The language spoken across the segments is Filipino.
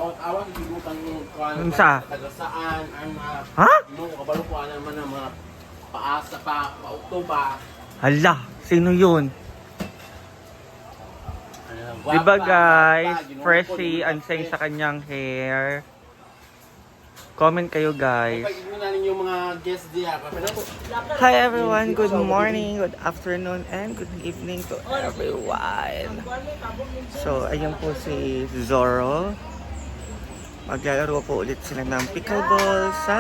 Awan gibutan mo kuan Unsa? taga saan ang Ha? mo kabalo ko naman ang mga paasa pa paukto pa. Hala, sino yun? Diba guys, freshie anseng sa kanyang hair. Comment kayo guys. Pag mo na ninyo mga guests diya. Hi everyone, good morning, good afternoon, and good evening to everyone. So, ayun po si Zorro. Maglalaro po ulit sila ng pickleball sa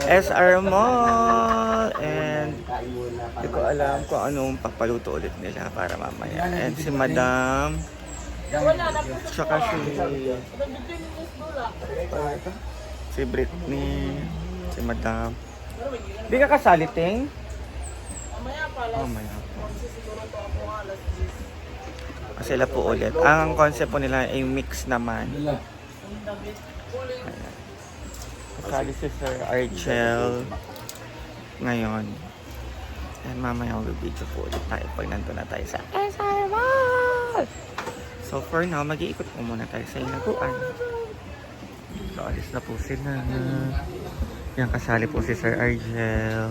SR Mall. And hindi ko alam kung anong papaluto ulit nila para mamaya. And si Madam, tsaka si Britney, si Madam. Di ka kasali, Ting? Mamaya po. Sila po ulit. Ang concept po nila ay mix naman. Ayan. Kasali si Sir Archel ngayon. And mamaya mag-video po ulit tayo pag nandun na tayo sa SR Mall. So for now, mag-iikot po muna tayo sa Hinaguan. So alis na po sila. Yan, kasali po si Sir Archel,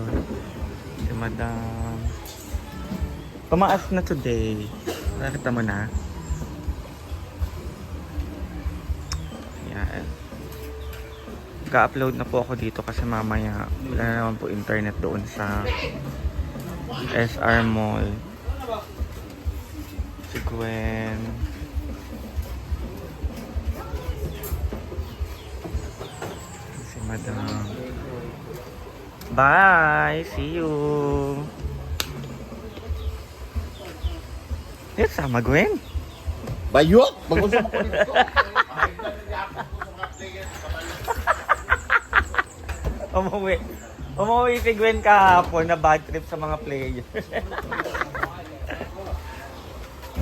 si Madam. Pumaas na today. Nakita mo na. Yan. Ka-upload na po ako dito kasi mamaya wala na naman po internet doon sa SR Mall. Si Gwen. Si Madam. Bye! See you! Yes, sama Gwen. Bayot! Mag-usap ko dito. Umuwi si Gwen kahapon na bad trip sa mga players.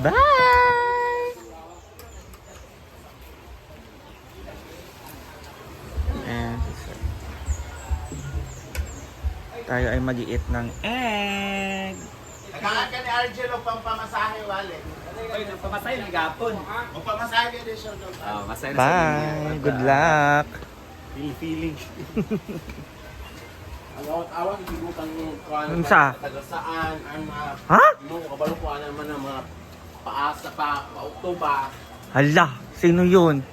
Bye! And tayo ay mag-i-eat ng egg. Nakakaan ka ni Argel o pampamasahe wallet. Ay, pamasahe ng gapon. O pamasahe din siya. Masahe na sa Bye! Good luck! Feeling. Awan gibutan mo kuan Unsa? taga saan ang Ha? mo kabalo ko naman ang mga paasa pa paukto pa. Hala, sino yun?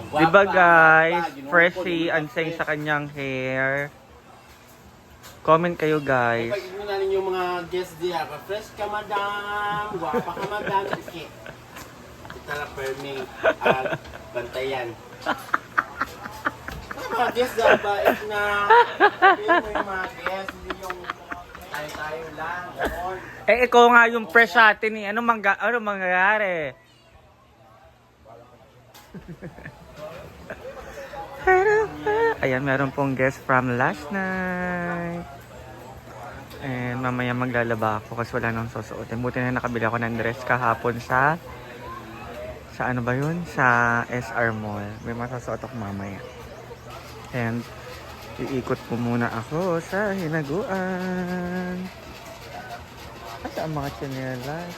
Diba guys, freshie anseng sa kanyang hair. Comment kayo guys. Pag mo na ninyo mga guests diya, fresh ka madam, guwapa ka madam, iski. Ito na permi bantayan. Mga guests diya ba, is na sabihin mo yung mga guests, hindi yung tayo lang. Ganon. Eh, ikaw nga yung fresh atin eh. Ano mangyayari? Ayan, meron pong guest from last night. And mamaya maglalaba ako kasi wala nang susuotin. Buti na nakabili ako ng dress kahapon sa ano ba yun? Sa SR Mall. May masasuot ako mamaya. And iikot po muna ako sa Hinaguan. Asa ang mga tsinelas?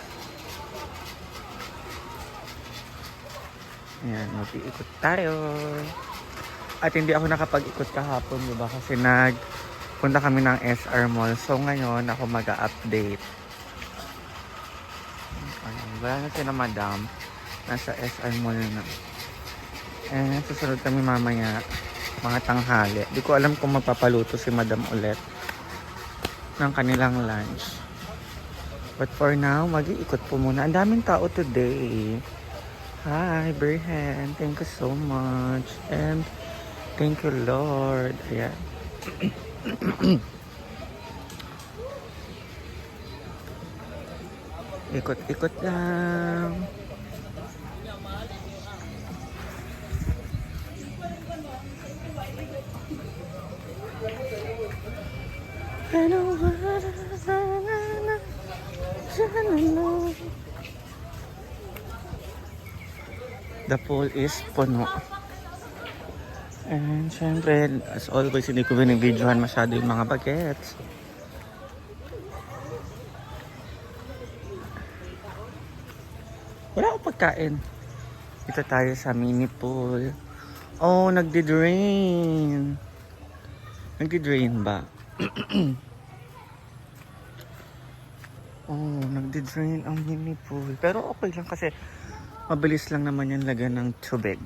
Ayan, mag-iikot tayo. At hindi ako nakapag-ikot kahapon, diba? Kasi punta kami ng SR Mall. So ngayon, ako mag-update. Ayan, wala na si na Madam. Nasa SR Mall na. And susunod kami mamaya, mga tanghali. Di ko alam kung mapapaluto si Madam ulit ng kanilang lunch. But for now, mag-iikot po muna. Ang daming tao today. Hi, Berhan. Thank you so much. And thank you, Lord. Ayan. Ikot-ikot lang. The pool is puno. And syempre, as always, hindi ko binibidyohan masyado yung mga bagets. Wala akong kain. Dito tayo sa mini pool. Oh, nagdi-drain. Nagdi-drain ba? Oh, nagdi-drain ang mini pool. Pero okay lang kasi mabilis lang naman yan lagyan ng tubig.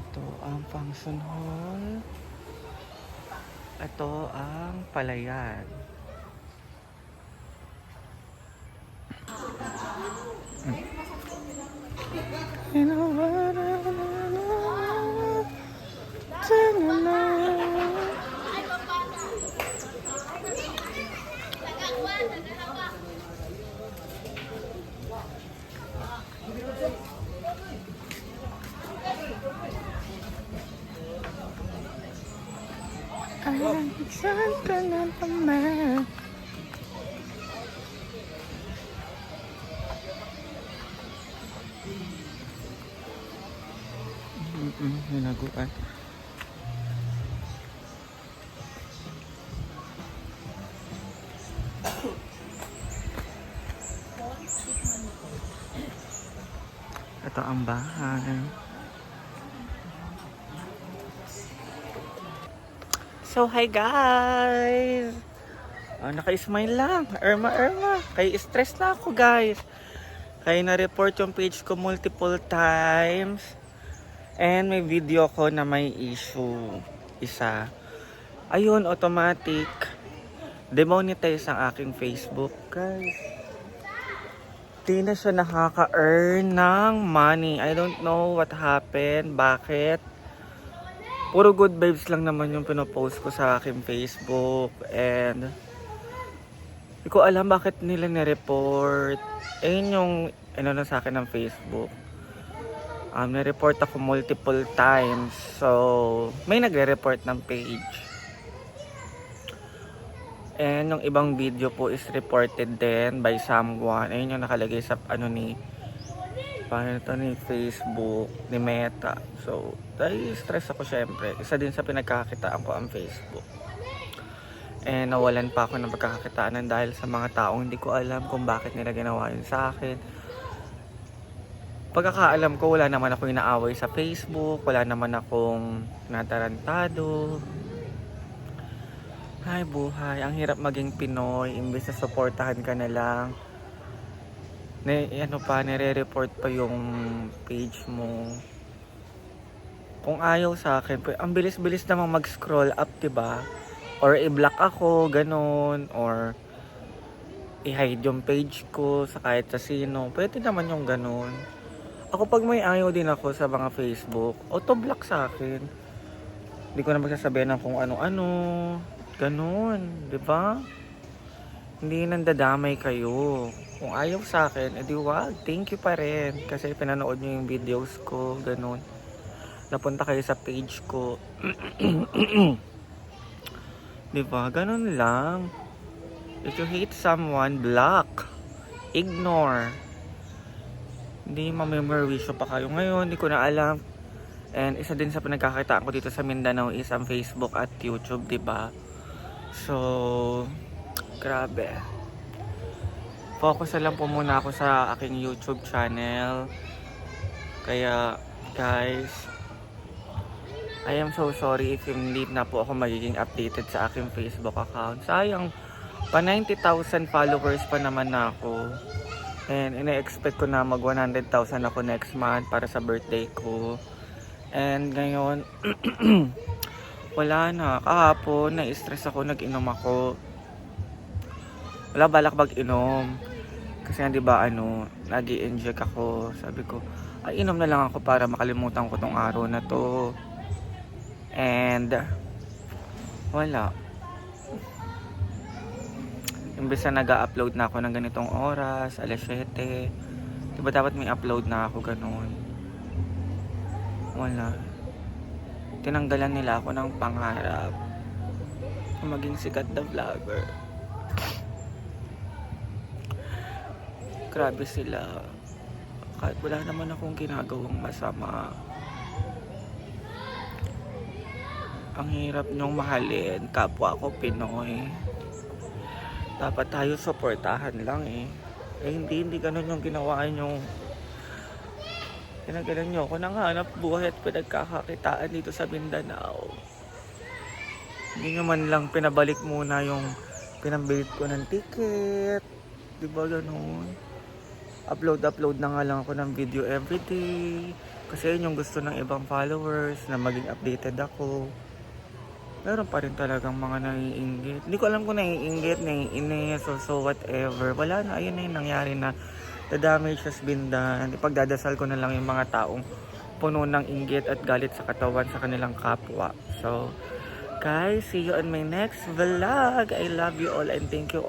Ito ang function hall. Ito ang palayan. You know what I know. I'm something of a man. Hinaguan. Ito ang bahay. So, hi guys! Naka-smile lang. Irma. Kaya stress na ako guys. Kaya na-report yung page ko multiple times. And may video ko na may issue. Isa. Ayun, automatic. Demonetize ang aking Facebook guys. Di na siya nakaka-earn ng money. I don't know what happened. Bakit? Puro good vibes lang naman yung pinopost ko sa aking Facebook. And hindi ko alam bakit nila nireport. Ayun yung na sa akin ng Facebook. Nireport ako multiple times. So, may nagre-report ng page. And yung ibang video po is reported din by someone. Ayun yung nakalagay sa ni Facebook, ni Meta. So, dahil stress ako syempre. Isa din sa pinagkakakitaan ko ang Facebook. And nawalan pa ako ng pagkakakitaan dahil sa mga taong hindi ko alam kung bakit nila ginawa yun sa akin. Pagkakaalam ko, wala naman akong inaaway sa Facebook. Wala naman akong natarantado. Ay, buhay. Ang hirap maging Pinoy. Imbes na supportahan ka na lang. Nire-report pa yung page mo. Kung ayaw sa akin, ang bilis-bilis namang mag-scroll up, diba? Or i-block ako, ganun. Or i-hide yung page ko sa kahit sa sino. Pwede naman yung ganun. Ako pag may ayaw din ako sa mga Facebook, auto-block sa akin. Hindi ko na magsasabihin ng kung ano-ano. Ganun, di ba? Hindi nandadamay kayo. Kung ayaw sa akin, edi wag. Thank you pa rin. Kasi pinanood nyo yung videos ko, ganun. Napunta kayo sa page ko. Di ba? Ganun lang. If you hate someone, block. Ignore. Hindi ma-memorisyo pa kayo ngayon, hindi ko na alam. And isa din sa pinagkakitaan ko dito sa Mindanao is ang Facebook at YouTube, diba? So, grabe. Focus na lang po muna ako sa aking YouTube channel. Kaya, guys, I am so sorry if hindi na po ako magiging updated sa aking Facebook account. Sayang, pa 90,000 followers pa naman na ako. And ina-expect ko na mag 100,000 ako next month para sa birthday ko. And ngayon, wala na. Kahapon, na-stress ako, nag-inom ako. Wala balak mag-inom. Kasi di ba nag-i-inject ako. Sabi ko, ay inom na lang ako para makalimutan ko tong araw na to. And wala. Imbes na nag-upload na ako ng ganitong oras, alas 7. Diba dapat may upload na ako ganun? Wala. Tinanggalan nila ako ng pangarap na maging sikat na vlogger. Grabe sila. Kahit wala naman akong ginagawang masama. Ang hirap nyong mahalin. Kapwa ko Pinoy. Dapat tayo suportahan lang eh. Eh hindi ganun yung ginawa nyo. Kinagalan nyo ako nang hanap buhay at pinagkakakitaan dito sa Mindanao. Hindi nyo man lang pinabalik muna yung pinambilit ko ng ticket. Diba ganun? Upload na nga lang ako ng video everyday. Kasi yun yung gusto ng ibang followers na maging updated ako. Meron pa rin talagang mga naiinggit. Hindi ko alam kung naiinggit, naiinis, so whatever. Wala na, ayun na yung nangyari na the damage has been done. Ipagdadasal ko na lang yung mga taong puno ng inggit at galit sa katawan sa kanilang kapwa. So, guys, see you on my next vlog. I love you all and thank you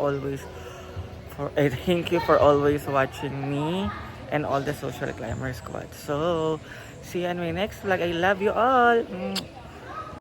for always watching me and all the Social Climber Squad. So, see you on my next vlog. I love you all.